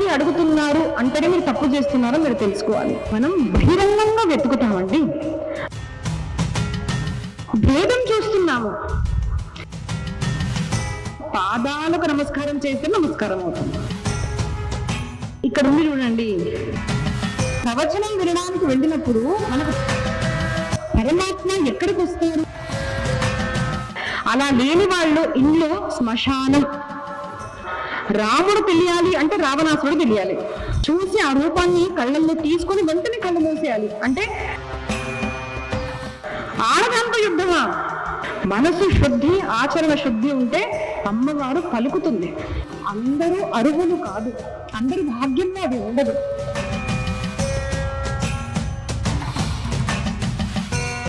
వెతికి అడుగుతున్నారు అంటేనే మీరు తప్పు చేస్తున్నారో మీరు తెలుసుకోవాలి. మనం బహిరంగంగా వెతుకుతామండి, భేదం చూస్తున్నాము. పాదాలకు నమస్కారం చేస్తే నమస్కారం అవుతుంది. ఇక్కడ ఉంది చూడండి, ప్రవచనం వినడానికి వెళ్ళినప్పుడు మనకు పరమాత్మ ఎక్కడికి వస్తారు? అలా లేని వాళ్ళు ఇంట్లో శ్మశానం. రాముడు తెలియాలి అంటే రావణాసురుడు తెలియాలి. చూసి ఆ రూపాన్ని కళ్ళల్లో తీసుకొని వెంటనే కళ్ళు మూసేయాలి. అంటే ఆడదాంతో యుద్ధమా? మనసు శుద్ధి, ఆచరణ శుద్ధి ఉంటే అమ్మవారు పలుకుతుంది. అందరూ అర్హులు కాదు, అందరూ భాగ్యంలో అది ఉండదు.